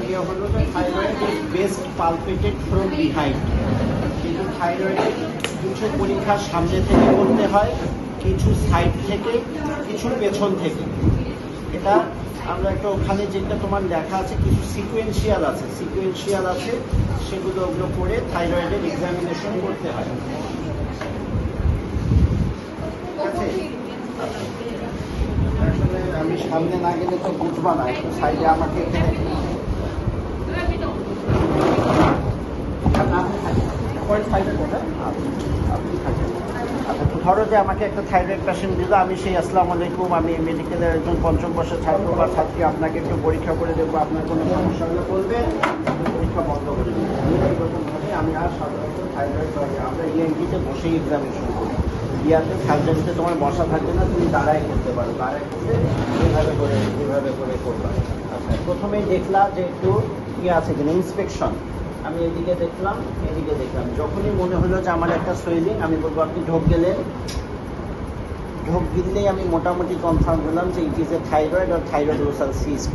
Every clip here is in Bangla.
ক্রাইটেরিয়া হলো যে thyroid is best palpated from behind. কিন্তু থাইরয়েডের কিছু পরীক্ষা সামনে থেকে করতে হয়, কিছু সাইড থেকে, কিছু পেছন থেকে। এটা আমরা একটা ওখানে যেটা তোমার লেখা আছে কিছু সিকোয়েন্সিয়াল আছে, সেগুলো ওগুলো করে থাইরয়েডের এক্সামিনেশন করতে হয়। ঠিক আছে, আসলে আমি সামনে না গেলে তো বুঝবা না, একটু সাইডে আমাকে ধরো যে আমাকে একটা থাইরয়েড পেশেন্ট দিল, আমি সেই আসসালামু আলাইকুম, আমি মেডিকেলের একজন পঞ্চম বর্ষের ছাত্র বা ছাত্রী, আপনাকে একটু পরীক্ষা করে দেবো, আপনার কোনো সমস্যা হলে বলবেন, পরীক্ষা বন্ধ করে দেবো। এরকমভাবে আমি আর সাধারণত থাইরয়েড আমরা ইএনটিতে বসেই এক্সামিনেশন করি। ইয়াতে সার্জারিতে তোমার বসা থাকবে না, তুমি দাঁড়ায় করতে পারো, দাঁড়ায় করতে এভাবে করে করবা। আচ্ছা, প্রথমেই দেখলাম যে একটু ইয়ে আছে কিনা ইন্সপেকশন। আমি এদিকে দেখলাম, যখনই মনে হলো যে আমার একটা সোয়েলিং, আমি বলবো আপনি ঢোক গিললেই আমি মোটামুটি কনফার্ম হলাম যে ইট ইজ এ থাইরয়েড আর থাইরয়েডোসাল সিস্ট।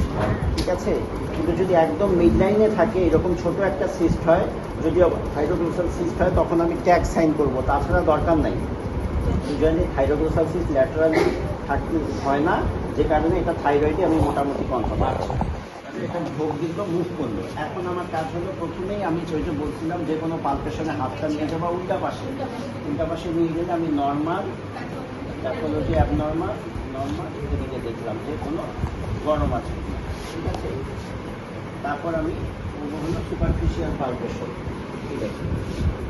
ঠিক আছে, কিন্তু যদি একদম মিড লাইনে থাকে, এরকম ছোট একটা সিস্ট হয়, যদি থাইরয়েডোসাল সিস্ট হয়, তখন আমি ট্যাগ সাইন করবো, তাছাড়া দরকার নাই। ইউজুয়ালি থাইরয়েডোসাল সিস্ট ল্যাটারালি থাকতে হয় না, যে কারণে এটা থাইরয়েডে আমি মোটামুটি কনফার্ম আছি। এটা ঢোক দিল, মুভ করলো। এখন আমার কাজ হলো, প্রথমেই আমি যেটা বলছিলাম, যে কোনো পালপেশনে হাতটা নিয়ে যাবো উল্টা পাশে নিয়ে গেলে আমি নর্মাল, প্যাথোলজি অ্যাবনর্মাল, এদিকে দেখলাম যে কোনো গরম আছে। ঠিক আছে, তারপর আমি হলো সুপারফিশিয়াল পালপেশন। ঠিক আছে,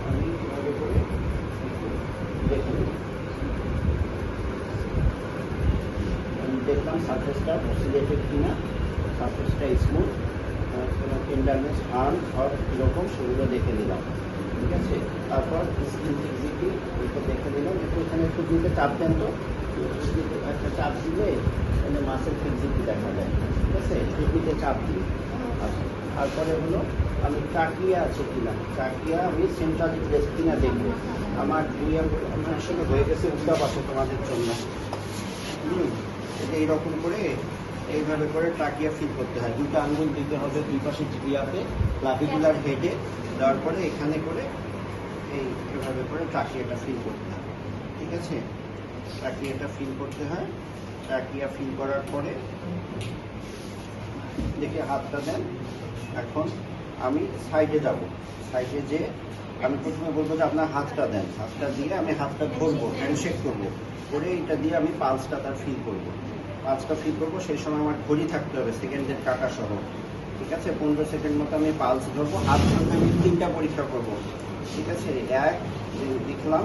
আমি এভাবে করে দেখলাম সারফেসটা অসিলেটেড কিনা, সারফেসটা স্মুথ, কোনো টেন্ডারনেস, হার্ম সব কীরকম সেগুলো দেখে নিলাম। ঠিক আছে, তারপর স্কিন ফিজিটি এটা দেখে নিলাম, একটু এখানে একটু দিকে চাপ দেন, তো একটা চাপ দিলে মানে মাসেল ফিজিটি দেখা যায়। ঠিক আছে, টুপিতে চাপ দিই। আচ্ছা, তারপরে হলো আমি ট্রাকিয়া আছে কিনা, আমি সেন্ট্রালি প্লেস কিনা দেখবো। আমার আমার আসলে হয়ে গেছে উল্টা পাশে তোমাদের জন্য। এটা এইরকম করে এইভাবে করে ট্রাকিয়া ফিল করতে হয়, দুটো আঙ্গুল দিতে হবে দুই পাশে জিপিয়াতে, ক্লাভিকুলার হেডে দেওয়ার পরে এখানে করে এইভাবে করে ট্রাকিয়াটা ফিল করতে হয়। ঠিক আছে, ট্রাকিয়াটা ফিল করতে হয়। ট্রাকিয়া ফিল করার পরে দেখে হাতটা দেন। এখন আমি সাইডে যাব, সাইডে যে আমি প্রথমে বলবো যে আপনার হাতটা দেন, হাতটা দিয়ে আমি হাতটা ধরবো, হ্যান্ডশেক করবো, করে এটা দিয়ে আমি পালসটা তার ফিল করবো। সেই সময় আমার ঘড়ি থাকতে হবে, সেকেন্ডের কাটা সহ। ঠিক আছে, 15 সেকেন্ড মতো আমি পালস ধরবো। হাত ধরতে আমি 3টা পরীক্ষা করব। ঠিক আছে, এক দেখলাম,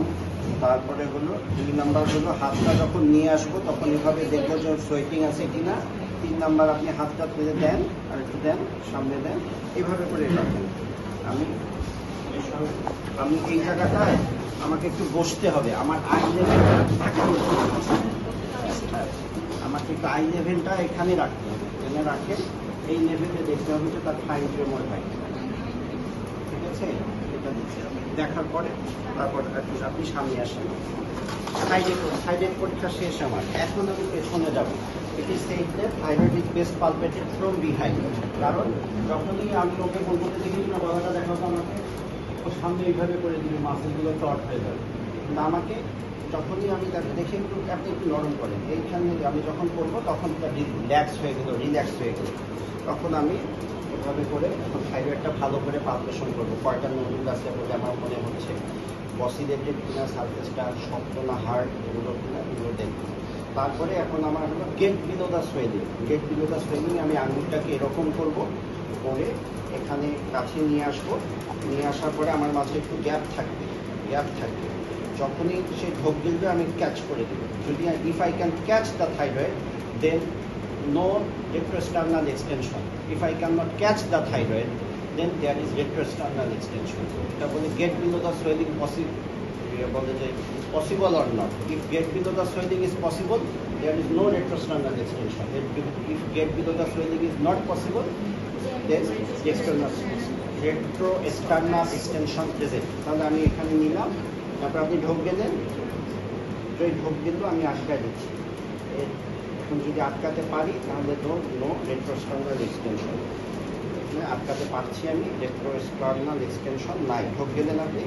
তারপরে হলো 2 নাম্বার হলো হাতটা যখন নিয়ে আসবো তখন এভাবে দেখবো যে সোয়েটিং আছে কিনা। 3 নাম্বার আপনি হাতটা তুলে দেন, আর একটু দেন, সামনে দেন, এভাবে করে রাখেন। আমি এই জায়গাটায় আমাকে একটু বসতে হবে, আমার আই লেভেলটা এখানে রাখতে হবে। এখানে রাখে এই লেভেলে দেখতে হবে যে তার ফাইন ট্রেমর হয়। ঠিক আছে, এটা দিচ্ছি আমি দেখার পরে তারপর আপনি সামনে আসেন। সাইডের পরীক্ষা শেষ আমার। এখন আমি পেছনে যাবো। এটি সেইতে thyroid is best palpated from behind. কারণ যখনই আমি ওকে বলবো দেখি না গলাটা দেখাবো, আমাকে ও সামনে এইভাবে করে দিলে মাসেলগুলো শর্ট হয়ে যাবে। কিন্তু আমাকে যখনই আমি তাকে দেখে আপনি একটু নরম করেন, এইখানে আমি যখন করবো তখন রিল্যাক্স হয়ে গেল, তখন আমি এভাবে করে এখন থাইরয়েডটা ভালো করে পালপেশন করবো। কয়টা নতুন আছে বলে আমার মনে হচ্ছে, অসিলেটেড কিনা, সারফেসটা শক্ত না হার্ড, এগুলো দেখবো। তারপরে এখন আমার হলো গেট বিলো দ্য সোয়েলিং। আমি আঙুলটাকে এরকম করবো, করে এখানে কাছে নিয়ে আসার পরে আমার মাঝে একটু গ্যাপ থাকবে। যখনই সে ঢোক গিলবে আমি ক্যাচ করে দেবো। যদি if I can catch the thyroid then no retroesternal extension. If I cannot catch the thyroid, then there is retroesternal extension. এটা বলে get below the swelling possible or not. If get below the swelling is possible, there is no retroesternal extension. If get below the swelling is not possible, then retroesternal extension present. তাহলে আমি এখানে নিলাম, তারপর আপনি ঢোক গেলেন, ঢোক দিলেও আমি আটকায় দিচ্ছি। এখন যদি আটকাতে পারি তাহলে নো রেট্রোস্টার্নাল এক্সটেনশন। এখানে আটকাতে পারছি আমি, ইলেকট্রোস্টার্নাল এক্সটেনশন নাই, ঢোক গেলেন আপনি।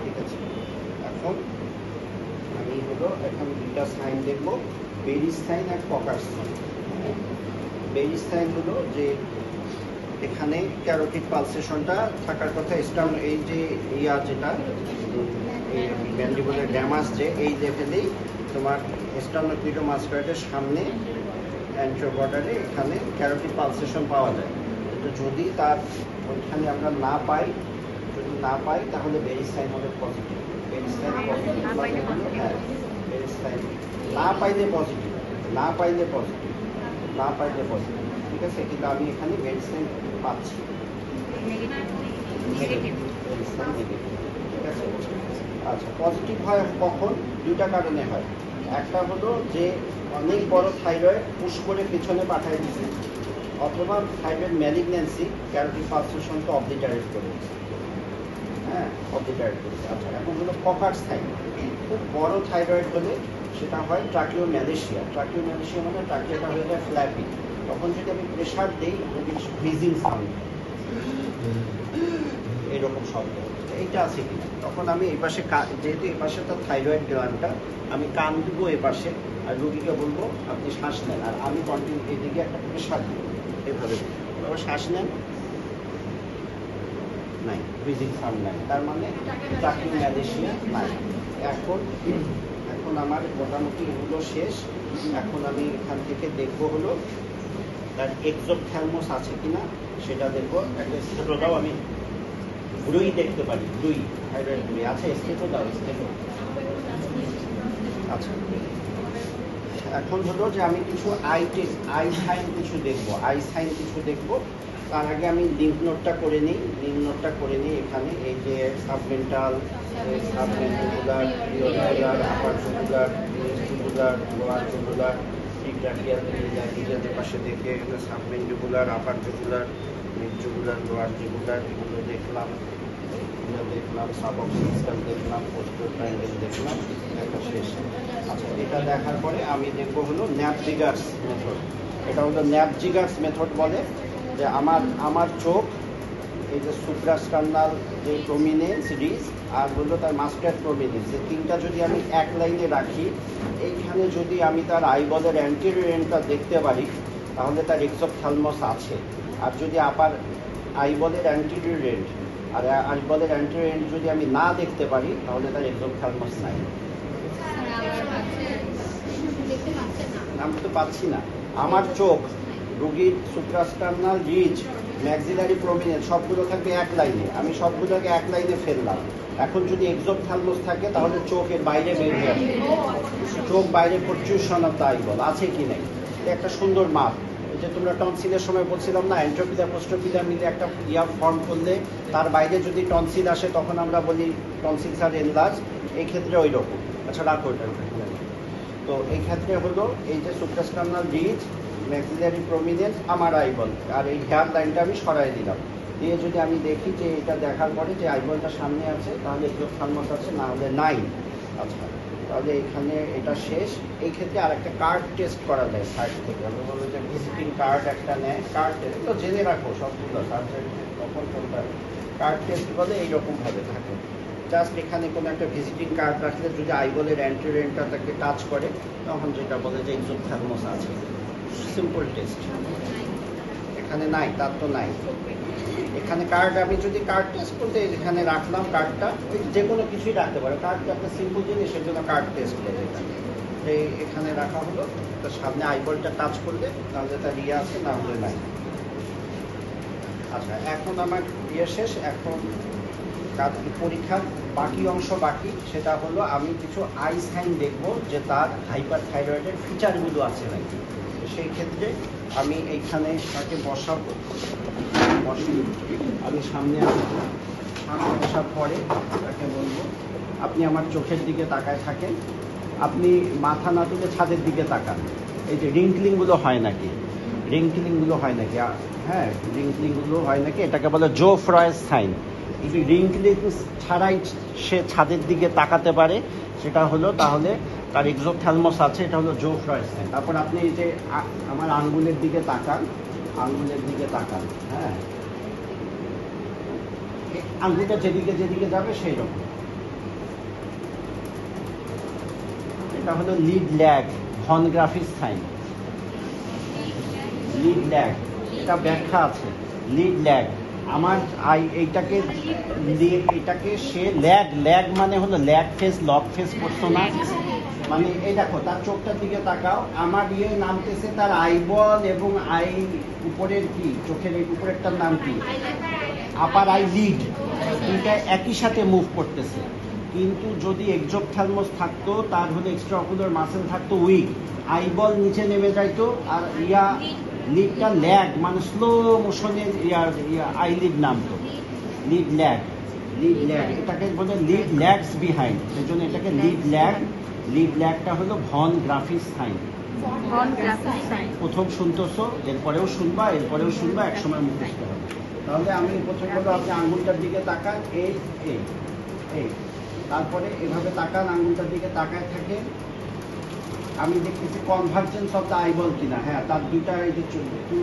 ঠিক আছে, এখন আমি হলো এখন দুইটা সাইন দেখবো, বেরিস সাইন আর ককার সাইন। বেরিস সাইন হলো যে এখানে ক্যারোটিড পালসেশনটা থাকার কথা, স্টার্ন এই যে যেটা ম্যান্ডিবুলার ড্যামাস, যে এই লেভেলেই তোমার স্টার্নোক্লিডোমাস্কুলারের সামনে অ্যান্ট্রোবর্ডারে এখানে ক্যারোটিড পালসেশন পাওয়া যায়। তো যদি তার ওইখানে আমরা না পাই, যদি না পাই তাহলে বেরিস সাইন হবে পজিটিভ। বেরিস সাইন পজিটিভ, হ্যাঁ বেরিস সাইন না পাইলে পজিটিভ, না পাইলে পজিটিভ, না পাইলে পজিটিভ। ঠিক আছে, কিন্তু আমি এখানে বেরিস সাইন পাচ্ছি, বেরিস সাইন নেগেটিভ। ঠিক আছে, আচ্ছা পজিটিভ হয় কখন? দুইটা কারণে হয়। একটা হলো যে অনেক বড় থাইরয়েড পুশ করে পিছনে পাঠিয়ে দিচ্ছে, অথবা থাইরয়েড ম্যালিগন্যান্সি ক্যারোটিড পালসেশনকে অবলিটারেট করেছে, হ্যাঁ অবলিটারেট করেছে। আচ্ছা এখন হলো ককার সাইন। খুব বড় থাইরয়েড হলে সেটা হয় ট্রাকিওম্যালেশিয়া। ট্রাকিওম্যালেশিয়া মানে ট্রাকিওটা হয়ে যায় ফ্ল্যাপি, তখন যদি আমি প্রেশার দিই ফ্রিজিং সাউন্ড, এইরকম শব্দ, এইটা আছে কিনা। তখন আমি এই পাশে, যেহেতু এই পাশে তো থাইরয়েড গ্ল্যান্ডটা, আমি কান দেবো এ পাশে আর রুগীকে বলবো আপনি শ্বাস নেন, আর আমি কন্টিনিউ এদিকে একটা প্রেশার দিব, এভাবে আবার শ্বাস নেন, নাই ব্রিজিং সাউন্ড নাই, তার মানে ট্রাকিওম্যালেশিয়া নাই। এখন এখন আমার মোটামুটি এগুলো শেষ। এখন আমি এখান থেকে দেখবো হলো তার এক্সোপথ্যালমাস আছে কিনা সেটা দেখবো। একটা স্টেটোটাও আমি ব্রুই দেখতে পারি, ব্রুই থাইরয়েড ব্রুই আছে, স্টেটো দাও, স্টেটো। আচ্ছা এখন হলো যে আমি কিছু আই টেস্ট, আই সাইন কিছু দেখবো, আই সাইন কিছু দেখবো। তার আগে আমি লিম্ফ নোটটা করে নিই, লিম্ফ নোটটা করে নিই। এখানে এই যে submental, submandibular, preauricular, upper jugular, jugular, lower jugular, ট্রিব্রাকিয়াল নিজেদের পাশে দেখে এখানে submandibular, upper jugular, mid jugular, lower jugular, এগুলো দেখলাম, দেখলাম সাবঅক্সিপিটাল দেখলাম, পোস্টার ট্রায়াঙ্গেল দেখলাম, এটা শেষ। আচ্ছা এটা দেখার পরে আমি দেখবো হলো ন্যাপজিগার্স মেথড। এটা হলো ন্যাপজিগার্স মেথড বলে যে আমার চোখ এই যে সুপ্রাস্টার্নাল যে প্রমিনেন্স রিজ আর হলো তার মাস্টার প্রমিনেন্স, এই তিনটা যদি আমি এক লাইনে রাখি, এইখানে যদি আমি তার আইবলের অ্যান্টেরিয়র এন্ডটা দেখতে পারি তাহলে তার এক্সোপথ্যালমাস আছে। আর যদি আপার আইবলের অ্যান্টেরিয়র এন্ড আর আইবলের অ্যান্টেরিয়র এন্ড যদি আমি না দেখতে পারি তাহলে তার এক্সোপথ্যালমাস নাই। আমি তো পাচ্ছি না, আমার চোখ, রুগীর সুপ্রাস্টার্নাল রিজ, ম্যাক্সিলারি প্রমিনেন্স সবগুলো থাকবে এক লাইনে, আমি সবগুলোকে এক লাইনে ফেললাম। এখন যদি এক্সোপথ্যালমাস থাকে তাহলে চোখের বাইরে বের হয়ে আসবে, চোখ বাইরে প্রচুরশন অফ দ্য আইবল আছে কি নেই। এটা একটা সুন্দর মাপ। এই যে তোমরা টনসিলের সময় বলছিলাম না, অ্যান্ট্রোপিলা পোস্টোপিলা মিলে একটা ফর্ম করলে তার বাইরে যদি টনসিল আসে তখন আমরা বলি টনসিলস আর এনলার্জ, এই ক্ষেত্রে ওই রকম। আচ্ছা রাখো ওটা। তো এই ক্ষেত্রে হলো এই যে সুপ্রাস্টার্নাল রিজ, ম্যাক্সিলারি প্রমিনেন্স, আমার আইবল, আর এই হেয়ার লাইনটা আমি সরাই দিলাম, দিয়ে যদি আমি দেখি যে এটা দেখার পরে যে আইবলটা সামনে আছে তাহলে এক্সোপথ্যালমাস আছে, না হলে নাই। আচ্ছা তাহলে এখানে এটা শেষ। এই ক্ষেত্রে আর একটা কার্ড টেস্ট করা যায় সাইড থেকে, আমি বলবো যে ভিজিটিং কার্ড একটা নেয়, কার্ড টেস্ট তো জেনে রাখো সবগুলো সার্জারি তখন কোনটা কার্ড টেস্ট বলে, এইরকমভাবে থাকে। জাস্ট এখানে কোনো একটা ভিজিটিং কার্ড রাখলে যদি আইবলের অ্যান্টেরিয়রটা তাকে টাচ করে তখন যেটা বলে যে এক্সোপথ্যালমাস আছে, সিম্পল টেস্ট। এখানে নাই, তার তো নাই। এখানে কার্ড, আমি যদি কার্ড টেস্ট করতে এখানে রাখলাম কার্ডটা, যে কোনো কিছুই রাখতে পারো, কার্ডটা একটা সিম্পল জিনিস, এর জন্য কার্ড টেস্ট বলে এখানে। এখানে রাখা হলো, তার সামনে আইবলটা টাচ করলে তাহলে তার ইয়ে আছে, না হলে নাই। আচ্ছা এখন আমার ইয়ে শেষ। এখন পরীক্ষার বাকি অংশ বাকি, সেটা হলো আমি কিছু আই সাইন দেখবো যে তার হাইপার থাইরয়েডের ফিচারগুলো আছে নাকি। সেই ক্ষেত্রে আমি এইখানে তাকে বসাবো, আমি সামনে আসবো, সামনে আসার পরে তাকে বলবো আপনি আমার চোখের দিকে তাকায় থাকেন, আপনি মাথা না তুলে ছাদের দিকে তাকান। এই যে রিঙ্কলিংগুলো হয় নাকি, রিঙ্কলিংগুলো হয় নাকি, হ্যাঁ রিঙ্কলিংগুলো হয় নাকি, এটাকে বলে জো ফ্রয়েস সাইন। যদি রিঙ্কলিং ছাড়াই সে ছাদের দিকে তাকাতে পারে সেটা হলো তাহলে তার এক্সোপথ্যালমাস আছে, এটা হলো জো ফ্রয়েস সাইন। তারপর আপনি এই যে আমার আঙ্গুলের দিকে তাকান, আঙ্গুলের দিকে তাকান, হ্যাঁ, আঙ্গুলটা যেদিকে যেদিকে যাবে সেই রকম। এটা হলো লিড ল্যাগ, ভন গ্রাফিস সাইন। লিড ল্যাগ, এটা ব্যাখ্যা আছে। লিড ল্যাগ আমার এইটাকে সে ল্যাগ মানে হলো ল্যাগ ফেস, লক ফেস করতো না, মানে এই দেখো তার চোখটার দিকে তাকাও, আমার নামতেছে তার আইবল এবং উপরের কি চোখের এই উপরেরটার নাম কি, আপার আই লিড, দুইটা একই সাথে মুভ করতেছে। কিন্তু যদি এক্সোপথ্যালমাস থাকতো, তার হলে এক্সট্রা অকুলার মাসেল থাকতো উইক, আইবল নিচে নেমে যাইতো, আর লিডটা ল্যাগ মানে স্লো মোশনের আইলিড নামতো, লিড ল্যাগ। এটাকে বলে লিড ল্যাগস বিহাইন্ড, সেই জন্য এটাকে লিড ল্যাগ। লিড ল্যাগটা হলো ভন গ্রাফিস সাইন। প্রথম শুনতেছো, এরপরেও শুনবা, একসময় মুখস্থ হবে। তাহলে আমি প্রথম বলবো আপনি আঙ্গুলটার দিকে তাকান, এই তারপরে এভাবে তাকান, আঙ্গুলটার দিকে তাকায় থাকে। আমি দেখতেছি কনভার্জেন্স অফ দ্য আইবল কিনা, হ্যাঁ তার দুইটা এই যে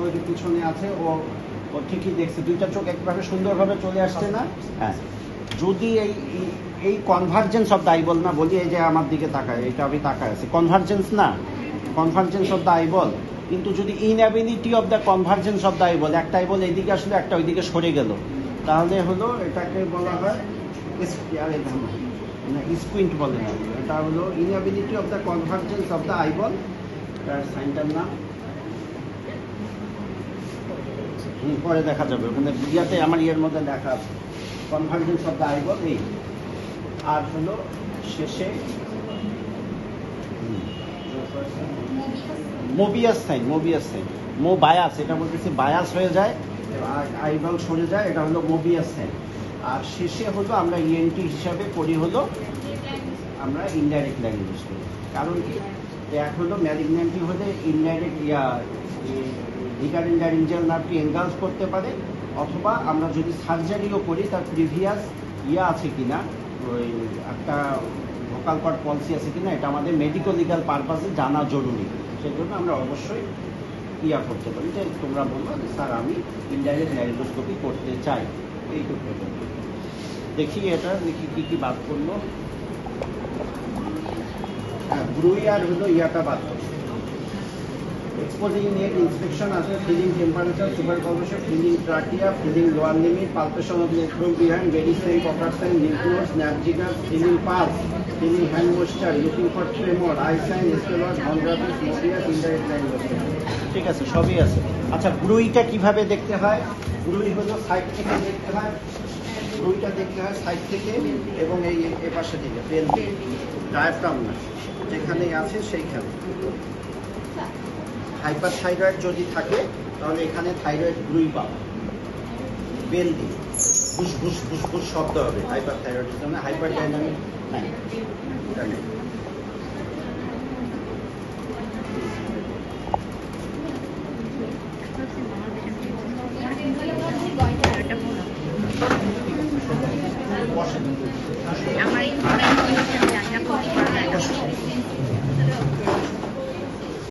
ওই যে পিছনে আছে, ও ঠিকই দেখছে, দুইটা চোখ একভাবে সুন্দরভাবে চলে আসছে না, হ্যাঁ। যদি এই কনভার্জেন্স অফ দ্য আইবল না বলি, এই যে আমার দিকে তাকায়, এটা আমি তাকায় আছে, কনভার্জেন্স না, কনভার্জেন্স অফ দ্য আইবল। কিন্তু যদি ইনঅ্যাবিলিটি of the convergence of the eyeball, একটা আইবল এইদিকে আসলে একটা ওইদিকে সরে গেল, তাহলে হলো এটাকে বলা হয় স্কুইন্ট বলে না, এটা হলো ইনঅ্যাবিলিটি of the convergence of the eyeball. তার সাইনটার নাম পরে দেখা যাবে, ওখানে ইয়াতে আমার মধ্যে লেখা আছে কনভার্জেন্স অফ দ্য আইবল এই। আর হলো শেষে মোবিয়াস সাইন, বায়াস, এটা বলতেছি বায়াস হয়ে যায়, আইবল সরে যায়, এটা হলো মোবিয়াস সাইন। আর শেষে হলো আমরা ইএনটি হিসাবে করি হলো আমরা ইনডাইরেক্ট ল্যাঙ্গুয়েজ করি। কারণ কি, এক হলো ম্যালিগন্যান্টি হলে ইনডাইরেক্ট রিকারেন্ট ল্যারিঞ্জিয়াল নার্ভকে এনগালজ করতে পারে, অথবা আমরা যদি সার্জারিও করি তার প্রিভিয়াস আছে কিনা, ওই একটা ভোকাল কর্ড পলিসি আছে কিনা, এটা আমাদের মেডিকো লিগাল পারপাসে জানা জরুরি। সেই জন্য আমরা অবশ্যই করতে পারি যে তোমরা বলবো যে স্যার আমি ইনডাইরেক্ট ল্যারিঙ্গোস্কোপি করতে চাই, এইটুকু পর্যন্ত। দেখি কি বাদ করলো, হ্যাঁ ব্রুই আর হলো বাদ করলো। এক্সপোজিং নেট ইন্সপেকশন আছে, ফিলিং টেম্পারেচার, সুপারকলমেশন, feeling trachea, feeling lower limit, palpation of neck from behind, very same কপারসাইন, লিম্ফ নোডস, নার্ভ জিগাস, feeling pulse, feeling hand moisture, looking for tremor, eye sign, স্টেলস, হনগ্রাফিস, মোবিয়াস, ইনডাইরেক্ট ল্যারিঙ্গোস্কোপি। ঠিক আছে, সবই আছে। আচ্ছা, ব্রুইটা কিভাবে দেখতে হয়? ব্রুই হলো সাইড থেকে দেখতে হয়, ব্রুইটা দেখতে হয় সাইড থেকে, এবং এই এপাশে থেকে বেল দিয়ে, ডায়াফ্রাম না, যেখানে আছে সেইখানে। হাইপার থাইরয়েড যদি থাকে তাহলে এখানে থাইরয়েড ব্রুই পাবে, বেল দিয়ে ঘুষ ঘুষ ঘুষ ঘুষ শব্দ হবে হাইপার থাইরয়েডের জন্য। হাইপার ডাইনামিক নাই,